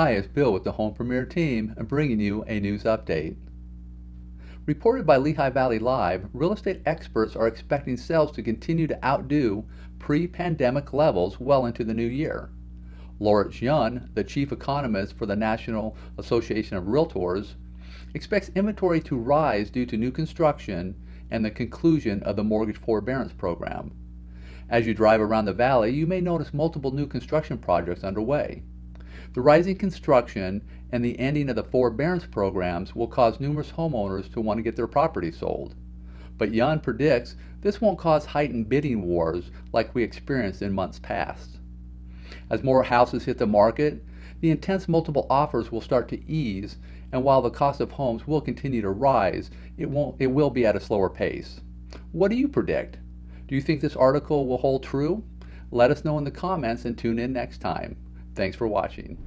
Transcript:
Hi, it's Bill with the Home Premier team and bringing you a news update. Reported by Lehigh Valley Live, real estate experts are expecting sales to continue to outdo pre-pandemic levels well into the new year. Lawrence Yun, the chief economist for the National Association of Realtors, expects inventory to rise due to new construction and the conclusion of the mortgage forbearance program. As you drive around the valley, you may notice multiple new construction projects underway. The rising construction and the ending of the forbearance programs will cause numerous homeowners to want to get their property sold. But Yun predicts this won't cause heightened bidding wars like we experienced in months past. As more houses hit the market, the intense multiple offers will start to ease, and while the cost of homes will continue to rise, it will be at a slower pace. What do you predict? Do you think this article will hold true? Let us know in the comments and tune in next time. Thanks for watching.